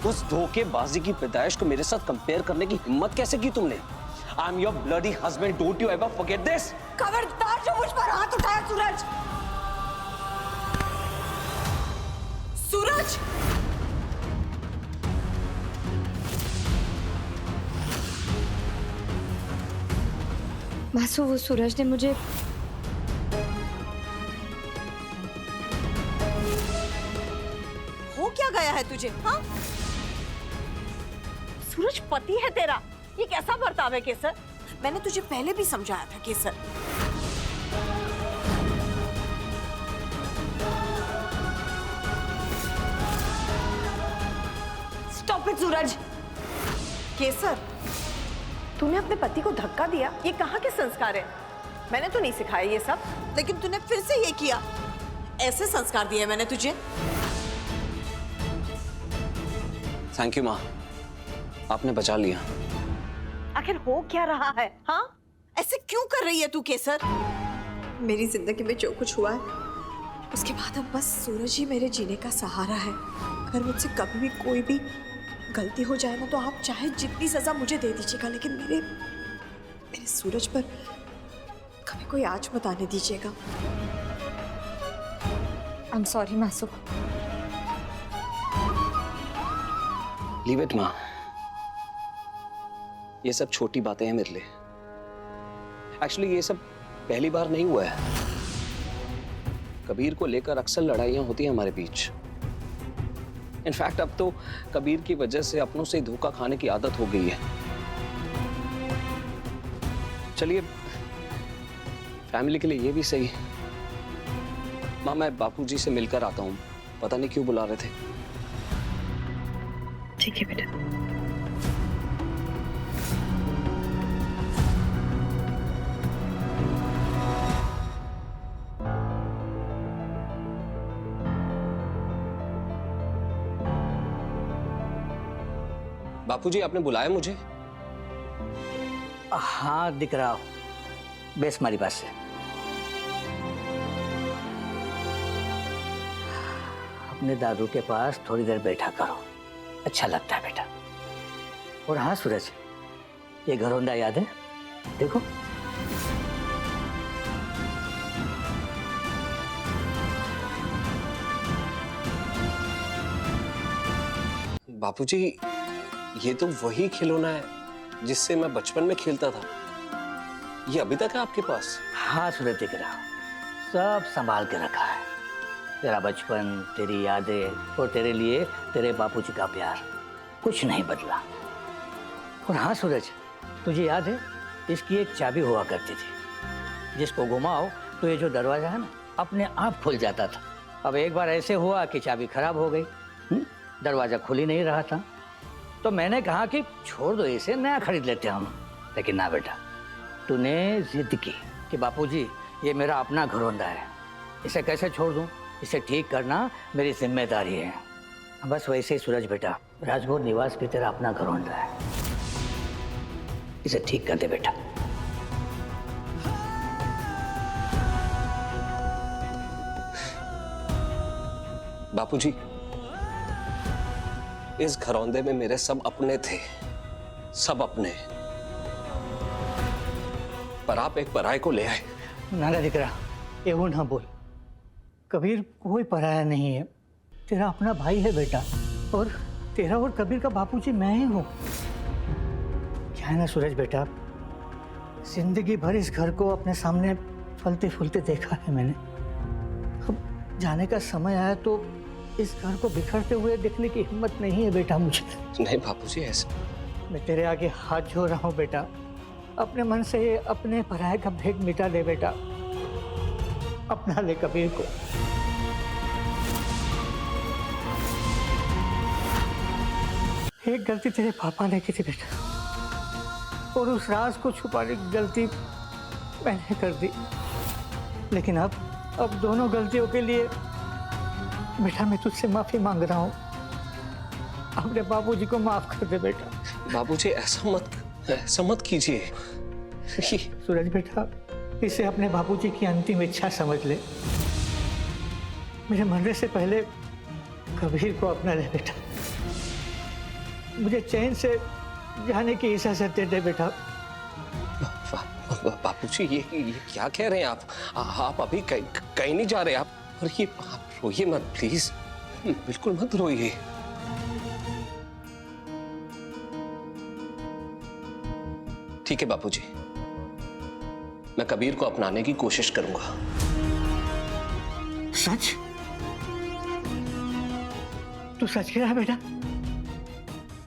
उस धोखेबाजी की पैदाइश को मेरे साथ कंपेयर करने की हिम्मत कैसे की तुमने? I am your bloody husband, don't you ever forget this. खबरदार जो मुझ पर हाथ उठाया सूरज। सूरज, मासू, वो सूरज ने मुझे हो क्या गया है तुझे? हाँ, सूरज पति है तेरा, ये कैसा बर्ताव है केसर? मैंने तुझे पहले भी समझाया था केसर। स्टॉप इट सूरज। केसर, तूने अपने पति को धक्का दिया, ये कहाँ के संस्कार है? मैंने तो नहीं सिखाया ये सब, लेकिन तूने फिर से ये किया। ऐसे संस्कार दिए मैंने तुझे। थैंक यू माँ, आपने बचा लिया। आखिर हो क्या रहा है? हाँ, ऐसे क्यों कर रही है तू केसर? मेरी जिंदगी में जो कुछ हुआ है उसके बाद अब बस सूरज ही मेरे जीने का सहारा है। अगर मुझसे कभी भी कोई भी गलती हो जाए ना, तो आप चाहे जितनी सजा मुझे दे दीजिएगा, लेकिन मेरे सूरज पर कभी कोई आँच मत आने दीजिएगा। I am sorry Masu. Leave it माँ, ये सब छोटी बातें हैं मेरे लिए। एक्चुअली ये सब पहली बार नहीं हुआ है। कबीर को लेकर अक्सर लड़ाइयां होती हैं हमारे बीच। इनफैक्ट अब तो कबीर की वजह से अपनों से धोखा खाने की आदत हो गई है। चलिए, फैमिली के लिए ये भी सही। माँ, मैं बापूजी से मिलकर आता हूँ, पता नहीं क्यों बुला रहे थे। ठीक है बेटा। बापूजी, आपने बुलाया मुझे? हाँ, दिख रहा हो। बेस हमारी पास से अपने दादू के पास थोड़ी देर बैठा करो, अच्छा लगता है बेटा। और हाँ सूरज, ये घरौंदा याद है? देखो। बापूजी, ये तो वही खिलौना है जिससे मैं बचपन में खेलता था। ये अभी तक है आपके पास? हाँ सूरज, दिख रहा, सब संभाल के रखा है। तेरा बचपन, तेरी यादें और तेरे लिए तेरे बापूजी का प्यार, कुछ नहीं बदला। और हाँ सूरज, तुझे याद है इसकी एक चाबी हुआ करती थी, जिसको घुमाओ तो ये जो दरवाजा है ना, अपने आप खुल जाता था। अब एक बार ऐसे हुआ कि चाबी खराब हो गई, दरवाजा खुल ही नहीं रहा था। तो मैंने कहा कि छोड़ दो इसे, नया खरीद लेते हैं हम। लेकिन ना बेटा, तूने जिद की कि बापूजी ये मेरा अपना घरौंदा है, इसे कैसे छोड़ दूं? इसे ठीक करना मेरी जिम्मेदारी है। बस वैसे ही सूरज बेटा, राजभोग निवास भी तेरा अपना घरौंदा है, इसे ठीक कर दे बेटा। बापूजी, इस घरौंदे में मेरे सब अपने थे, सब अपने। पर आप एक पराये को ले आए। नाना दिख रहा, एवं ना बोल। कबीर कोई पराया नहीं है, तेरा अपना भाई है बेटा। और तेरा और कबीर का बापूजी मैं ही हूँ। क्या है ना सूरज बेटा, जिंदगी भर इस घर को अपने सामने फलते फूलते देखा है मैंने। अब जाने का समय आया तो इस घर को बिखरते हुए देखने की हिम्मत नहीं है बेटा मुझे। नहीं बापूजी, ऐसे मैं तेरे आगे हाथ जोड़ रहा हूँ बेटा, अपने मन से अपने पराये का भेद मिटा दे बेटा, अपना ले कबीर को। एक गलती तेरे पापा ने की थी बेटा, और उस राज को छुपाने की गलती मैंने कर दी। लेकिन अब दोनों गलतियों के लिए बेटा मैं तुझसे माफी मांग रहा हूँ। अपने बाबूजी को माफ कर दे बेटा। बाबूजी, ऐसा मत कीजिए। सूरज बेटा, इसे अपने बाबूजी की अंतिम इच्छा समझ ले। मेरे मरने से पहले कबीर को अपना ले बेटा। मुझे चैन से जाने की इजाजत दे दे बेटा। बापूजी ये क्या कह रहे हैं आप अभी कहीं नहीं जा रहे आप। और ये आप रोइए मत प्लीज, बिल्कुल मत रोइए। ठीक है बापूजी, मैं कबीर को अपनाने की कोशिश करूंगा। सच? तू सच कह रहा है बेटा?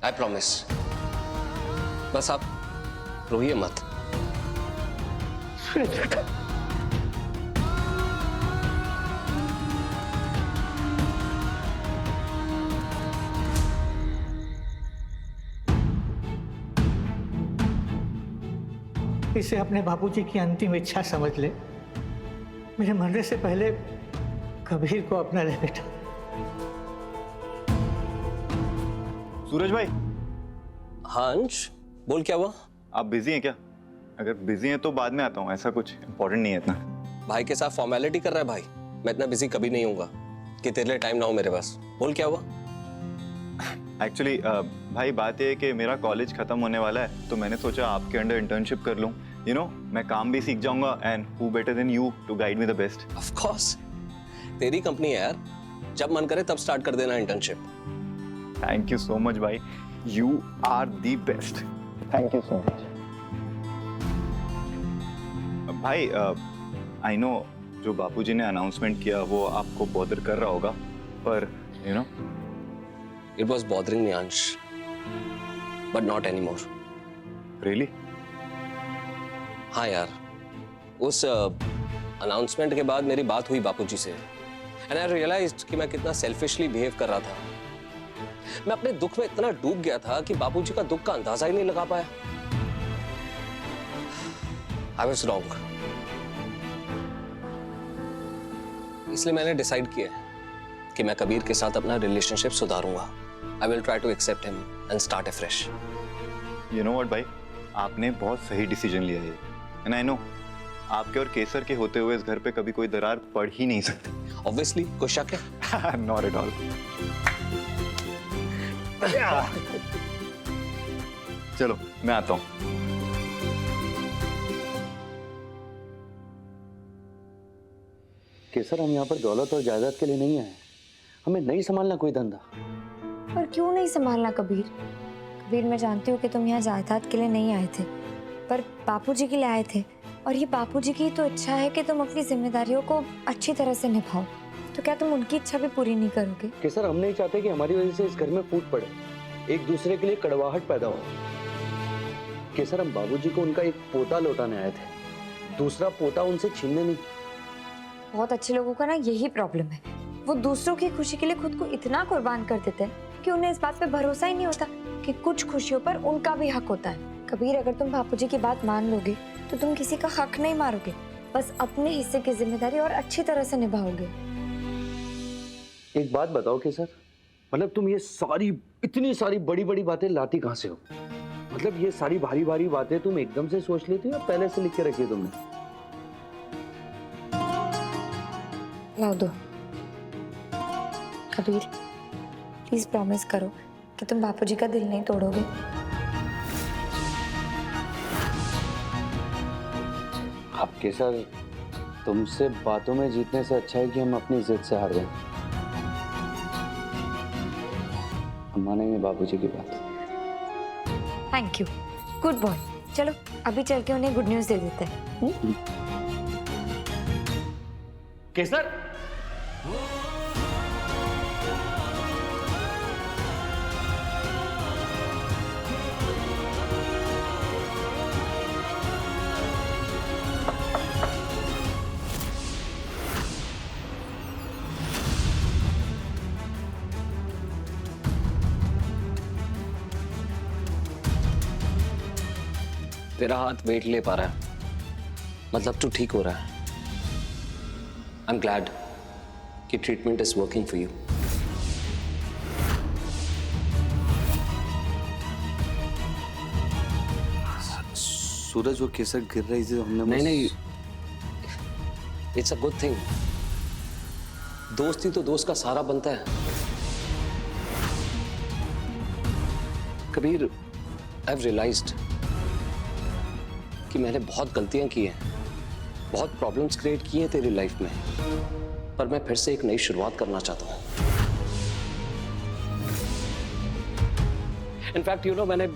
I promise. बस आप रोइए मत। सूरज बेटा, इसे अपने बापूजी की अंतिम इच्छा समझ ले। मेरे मरने से पहले कबीर को अपना ले बेटा। सूरज भाई, हाँ अंश, बोल क्या हुआ? आप बिजी हैं क्या? अगर बिजी हैं तो बाद में आता हूँ, ऐसा कुछ इम्पोर्टेंट नहीं है इतना। भाई के साथ फॉर्मेलिटी कर रहा है भाई। मैं इतना बिजी कभी नहीं होऊंगा कि तेरे लिए टाइम ना हो मेरे पास। बोल क्या हुआ? एक्चुअली भाई बात ये है कि मेरा कॉलेज खत्म होने वाला है, तो मैंने सोचा आपके अंडर इंटर्नशिप कर लूँ। यू नो, मैं काम भी सीख जाऊंगा and who better than you to guide me the best. Of course, तेरी कंपनी है यार, जब मन करे तब स्टार्ट कर देना internship. Thank you so much भाई, you are the best. Thank you so much भाई। आई नो जो बापूजी ने अनाउंसमेंट किया वो आपको बॉदर कर रहा होगा, पर you know it was bothering me Ansh, but not any more. Really? हाँ यार, उस अनाउंसमेंट के बाद मेरी बात हुई बापूजी से एंड आई रियलाइज्ड कि मैं कितना सेल्फिशली बिहेव कर रहा था। मैं अपने दुख में इतना डूब गया था कि बापूजी का दुख का अंदाजा ही नहीं लगा पाया। I was wrong. इसलिए मैंने डिसाइड किया कि मैं कबीर के साथ अपना रिलेशनशिप सुधारूंगा। I will try to accept him and start afresh. You know what भाई, आपने बहुत सही डिसीजन लिया है एंड आई नो आपके और केसर के होते हुए इस घर पे कभी कोई दरार पड़ ही नहीं सकती। ऑब्वियसली, कोई शक है? Not at all. चलो मैं आता हूँ। केसर, हम यहाँ पर दौलत और जायदाद के लिए नहीं आए, हमें नहीं संभालना कोई धंधा। पर क्यों नहीं संभालना कबीर? कबीर, मैं जानती हूँ कि तुम यहाँ जायदाद के लिए नहीं आए थे, पर बापूजी के लिए आए थे। और ये बापूजी की तो इच्छा है कि तुम अपनी जिम्मेदारियों को अच्छी तरह से निभाओ, तो क्या तुम उनकी इच्छा भी पूरी नहीं करोगे? केसर, हम नहीं चाहते कि हमारी वजह से इस घर में फूट पड़े, एक दूसरे के लिए कड़वाहट पैदा हो। केसर, हम बाबूजी को उनका एक पोता लौटाने आए थे, दूसरा पोता उनसे छीनने नहीं। बहुत अच्छे लोगों का ना यही प्रॉब्लम है, वो दूसरों की खुशी के लिए खुद को इतना कुर्बान कर देते हैं कि उन्हें इस बात पे भरोसा ही नहीं होता कि कुछ खुशियों पर उनका भी हक होता है। कबीर, अगर तुम बापूजी की बात मान लोगे तो तुम किसी का हक नहीं मारोगे, बस अपने हिस्से की जिम्मेदारी और अच्छी तरह से निभाओगे। एक बात बताओ केसर, मतलब तुम ये सारी इतनी सारी बड़ी बड़ी बातें लाती कहाँ से हो? मतलब ये सारी भारी भारी बातें तुम एकदम से सोच लेती हो या पहले से लिख के रखी है तुमने? लाओ दो। कबीर, प्लीज प्रॉमिस करो कि तुम बापूजी का दिल नहीं तोड़ोगे। अब केसर, तुमसे बातों में जीतने से अच्छा है कि हम अपनी जिद से हार जाएं। हम मानेंगे बाबूजी की बात। Thank you, good boy. चलो अभी चल के उन्हें गुड न्यूज़ दे देते हैं। केसर, तेरा हाथ वेट ले पा रहा है, मतलब तू ठीक हो रहा है। आई एम ग्लैड कि treatment is working for you. Suraj, वो केसर गिर रही थी, हमने नहीं, इट्स अ गुड थिंग। दोस्ती तो दोस्त का सहारा बनता है। कबीर, आई हैव रियलाइज्ड कि मैंने बहुत गलतियां की हैं, बहुत प्रॉब्लम्स क्रिएट की हैं तेरी लाइफ में, पर मैं फिर से एक नई शुरुआत करना चाहता हूं। इनफैक्ट यू नो, मैंने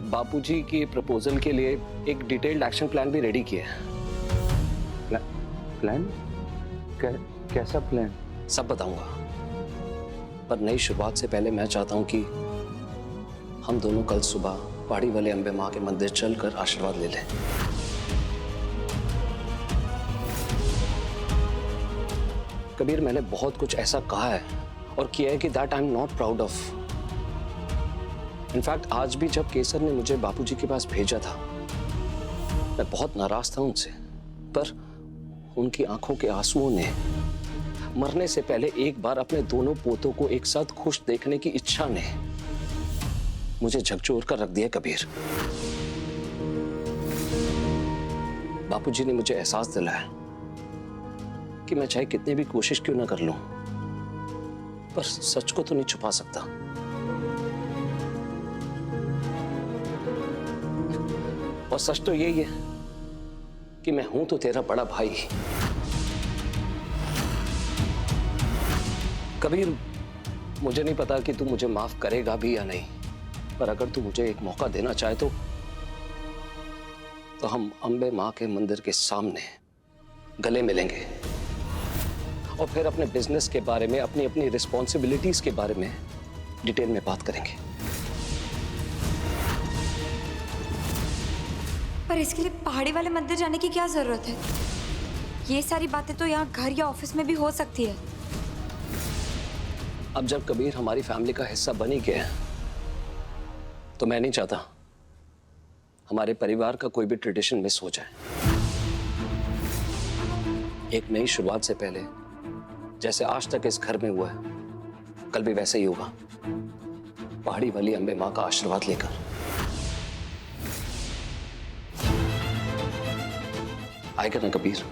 बापूजी के प्रपोजल के लिए एक डिटेल्ड एक्शन प्लान भी रेडी किया है। प्लान? कैसा प्लान? सब बताऊंगा, पर नई शुरुआत से पहले मैं चाहता हूं कि हम दोनों कल सुबह पहाड़ी वाले अंबे माँ के मंदिर चलकर आशीर्वाद ले लें। कबीर, मैंने बहुत कुछ ऐसा कहा है और किया है कि that I am not proud of. In fact आज भी जब केसर ने मुझे बापूजी के पास भेजा था, मैं बहुत नाराज था उनसे, पर उनकी आंखों के आंसुओं ने मरने से पहले एक बार अपने दोनों पोतों को एक साथ खुश देखने की इच्छा ने मुझे झकझोर कर रख दिया। कबीर, बापूजी ने मुझे एहसास दिलाया कि मैं चाहे कितनी भी कोशिश क्यों ना कर लूं, पर सच को तो नहीं छुपा सकता। और सच तो यही है कि मैं हूं तो तेरा बड़ा भाई। कबीर, मुझे नहीं पता कि तू मुझे माफ करेगा भी या नहीं, पर अगर तू मुझे एक मौका देना चाहे तो हम अंबे माँ के मंदिर के सामने गले मिलेंगे और फिर अपने बिजनेस के बारे में, अपनी अपनी रिस्पॉन्सिबिलिटीज के बारे में डिटेल में बात करेंगे। पर इसके लिए पहाड़ी वाले मंदिर जाने की क्या जरूरत है? ये सारी बातें तो यहाँ घर या ऑफिस में भी हो सकती है। अब जब कबीर हमारी फैमिली का हिस्सा बन ही गया तो मैं नहीं चाहता हमारे परिवार का कोई भी ट्रेडिशन मिस हो जाए। एक नई शुरुआत से पहले जैसे आज तक इस घर में हुआ है, कल भी वैसे ही होगा, पहाड़ी वाली अंबे माँ का आशीर्वाद लेकर। आएगा ना कबीर?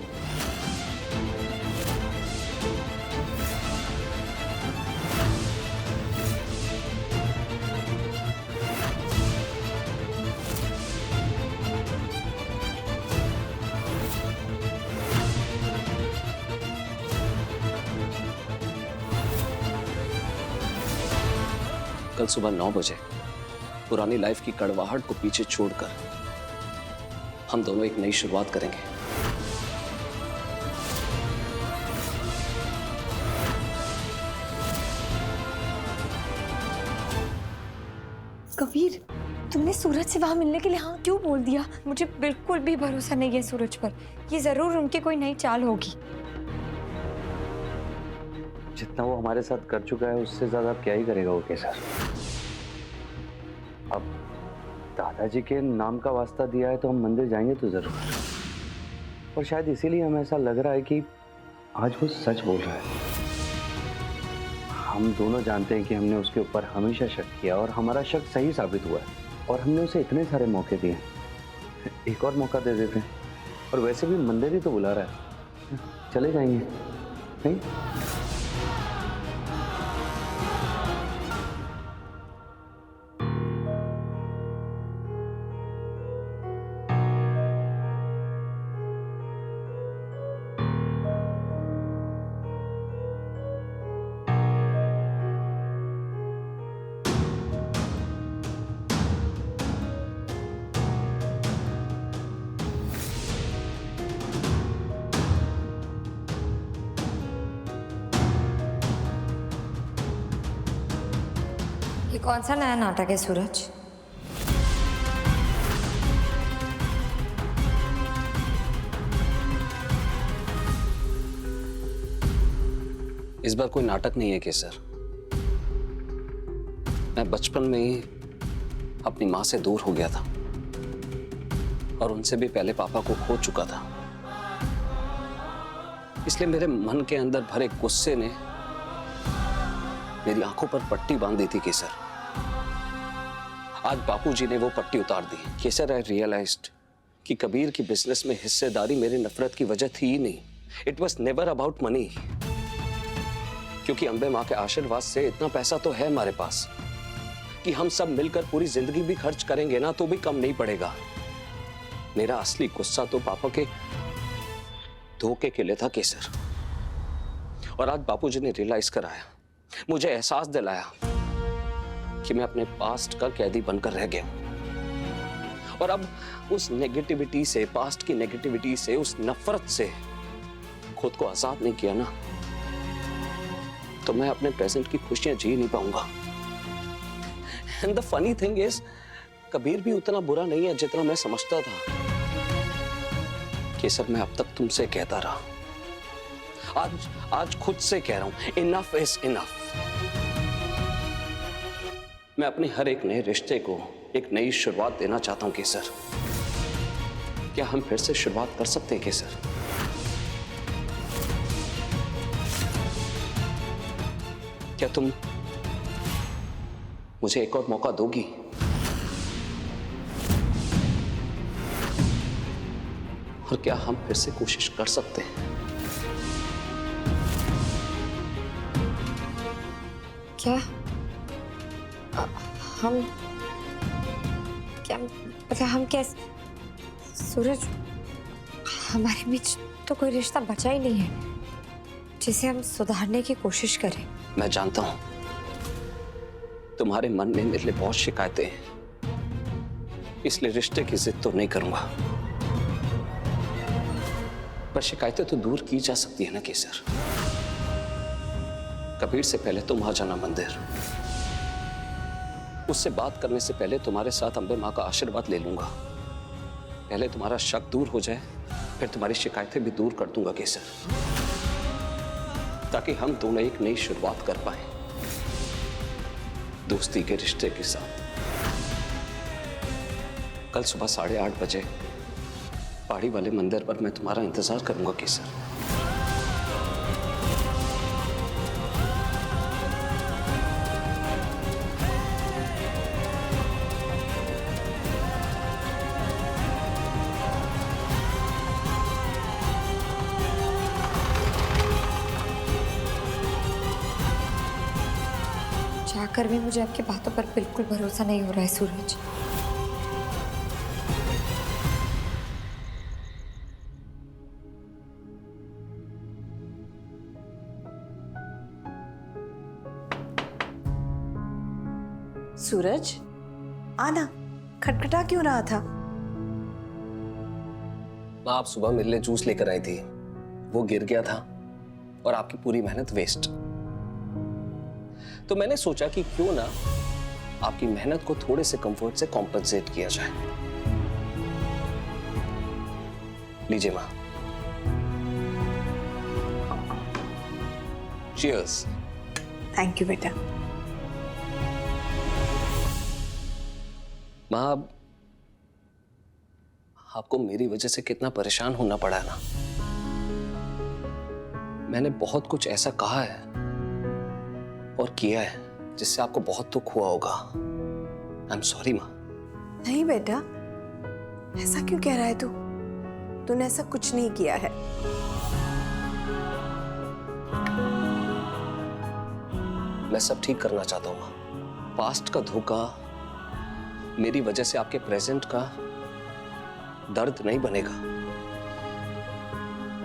कल सुबह 9 बजे पुरानी लाइफ की कड़वाहट को पीछे छोड़कर हम दोनों एक नई शुरुआत करेंगे। कबीर, तुमने सूरज से वहां मिलने के लिए हाँ क्यों बोल दिया? मुझे बिल्कुल भी भरोसा नहीं है सूरज पर। ये जरूर उनकी कोई नई चाल होगी। जितना वो हमारे साथ कर चुका है उससे ज्यादा क्या ही करेगा वो केसर। अब दादाजी के नाम का वास्ता दिया है तो हम मंदिर जाएंगे तो जरूर, और शायद इसीलिए हमें ऐसा लग रहा है कि आज वो सच बोल रहा है। हम दोनों जानते हैं कि हमने उसके ऊपर हमेशा शक किया और हमारा शक सही साबित हुआ है, और हमने उसे इतने सारे मौके दिए, एक और मौका दे देते हैं। और वैसे भी मंदिर ही तो बुला रहा है, चले जाएंगे नहीं? ये कौन सा नया नाटक है सूरज? इस बार कोई नाटक नहीं है केसर। मैं बचपन में ही अपनी माँ से दूर हो गया था और उनसे भी पहले पापा को खो चुका था। इसलिए मेरे मन के अंदर भरे गुस्से ने मेरी आंखों पर पट्टी बांध दी थी केसर। आज बापूजी ने वो पट्टी उतार दी। केसर, आई रियलाइज्ड कि कबीर की बिजनेस में हिस्सेदारी मेरी नफरत की वजह थी ही नहीं। It was never about money, क्योंकि अंबे माँ के आशीर्वाद से इतना पैसा तो है हमारे पास कि हम सब मिलकर पूरी जिंदगी भी खर्च करेंगे ना तो भी कम नहीं पड़ेगा। मेरा असली गुस्सा तो पापा के धोखे के लिए था केसर। और आज बापूजी ने रियलाइज कराया, मुझे एहसास दिलाया कि मैं अपने पास्ट का कैदी बनकर रह गया हूं। और अब उस नेगेटिविटी से, पास्ट की नेगेटिविटी से, उस नफरत से खुद को आजाद नहीं किया ना तो मैं अपने प्रेजेंट की खुशियां जी नहीं पाऊंगा। And the funny thing is, Kabir भी उतना बुरा नहीं है जितना मैं समझता था। केसर, मैं अब तक तुमसे कहता रहा, आज खुद से कह रहा हूं, इनफ इज इनफ। मैं अपने हर एक नए रिश्ते को एक नई शुरुआत देना चाहता हूं केसर। क्या हम फिर से शुरुआत कर सकते हैं केसर? क्या तुम मुझे एक और मौका दोगी? और क्या हम फिर से कोशिश कर सकते हैं? क्या हम क्या मतलब हम कैसे? सूरज, हमारे बीच तो कोई रिश्ता बचा ही नहीं है जिसे हम सुधारने की कोशिश करें। मैं जानता हूं तुम्हारे मन में मेरे लिए बहुत शिकायतें हैं, इसलिए रिश्ते की जिद तो नहीं करूंगा, पर शिकायतें तो दूर की जा सकती है ना केसर। कबीर से पहले तुम आ जाना मंदिर। उससे बात करने से पहले तुम्हारे साथ अम्बे माँ का आशीर्वाद ले लूंगा। पहले तुम्हारा शक दूर हो जाए, फिर तुम्हारी शिकायतें भी दूर कर दूंगा केसर, ताकि हम दोनों एक नई शुरुआत कर पाए दोस्ती के रिश्ते के साथ। कल सुबह 8:30 बजे पहाड़ी वाले मंदिर पर मैं तुम्हारा इंतजार करूंगा केसर। जाकर भी मुझे आपकी बातों पर बिल्कुल भरोसा नहीं हो रहा है सूरज। सूरज, आना, खटखटा क्यों रहा था? माँ, आप सुबह मेरे लिए जूस लेकर आई थी, वो गिर गया था और आपकी पूरी मेहनत वेस्ट। तो मैंने सोचा कि क्यों ना आपकी मेहनत को थोड़े से कंफर्ट से कॉम्पेंसेट किया जाए। लीजिए माँ। चीयर्स। थैंक यू बेटा। माँ, आपको मेरी वजह से कितना परेशान होना पड़ा है ना। मैंने बहुत कुछ ऐसा कहा है और किया है जिससे आपको बहुत दुख हुआ होगा। आई एम सॉरी माँ। नहीं बेटा, ऐसा क्यों कह रहा है तू? तूने ऐसा कुछ नहीं किया है। मैं सब ठीक करना चाहता हूँ माँ। पास्ट का धोखा मेरी वजह से आपके प्रेजेंट का दर्द नहीं बनेगा।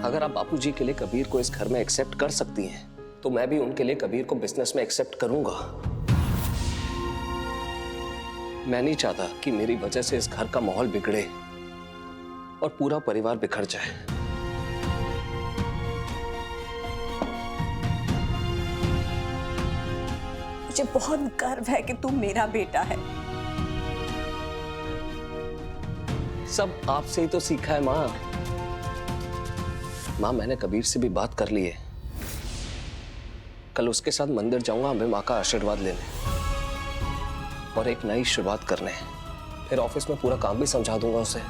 अगर आप बापूजी के लिए कबीर को इस घर में एक्सेप्ट कर सकती हैं, तो मैं भी उनके लिए कबीर को बिजनेस में एक्सेप्ट करूंगा। मैं नहीं चाहता कि मेरी वजह से इस घर का माहौल बिगड़े और पूरा परिवार बिखर जाए। मुझे बहुत गर्व है कि तू मेरा बेटा है। सब आपसे ही तो सीखा है माँ। माँ, मैंने कबीर से भी बात कर ली है। कल उसके साथ मंदिर जाऊंगा अम्बे माँ का आशीर्वाद लेने और एक नई शुरुआत करने। फिर ऑफिस में पूरा काम भी समझा दूंगा उसे।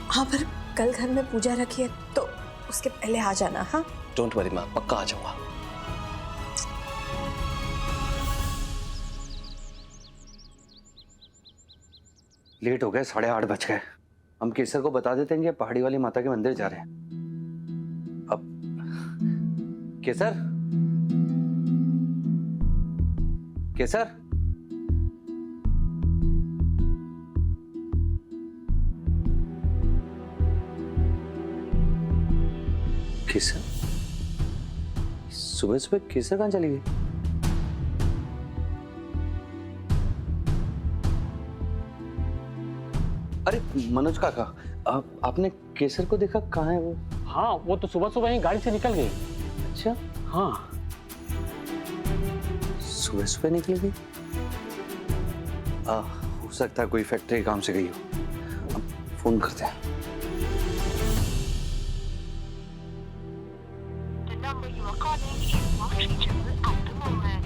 हाँ, पर कल घर में पूजा रखी है तो उसके पहले आ जाना। हाँ, डोंट वरी माँ, पक्का आ जाऊंगा। लेट हो गए, 8:30 बज गए। हम केसर को बता देते हैं कि पहाड़ी वाली माता के मंदिर जा रहे हैं। अब केसर, केसर, केसर, सुबह सुबह केसर कहाँ चली गई? अरे मनोज काका, आपने केसर को देखा? कहाँ है वो? हाँ, वो तो सुबह सुबह ही गाड़ी से निकल गई। अच्छा, हाँ। सुबह सुबह निकल गई। हो सकता है कोई फैक्ट्री काम से गई हो। अब फोन करते हैं। The number you are calling is not reachable at the moment.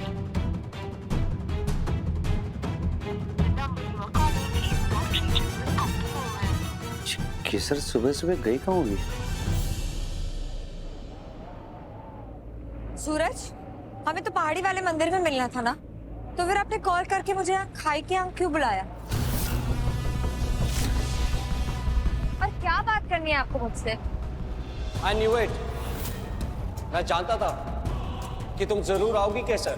The number you are calling is not reachable at the moment. केसर सुबह सुबह गई कहाँ होगी? सूरज, हमें तो पहाड़ी वाले मंदिर में मिलना था ना, तो फिर आपने कॉल करके मुझे यहाँ खाई के यहाँ क्यों बुलाया? और क्या बात करनी है आपको मुझसे? I knew it. मैं जानता था कि तुम जरूर आओगी केसर।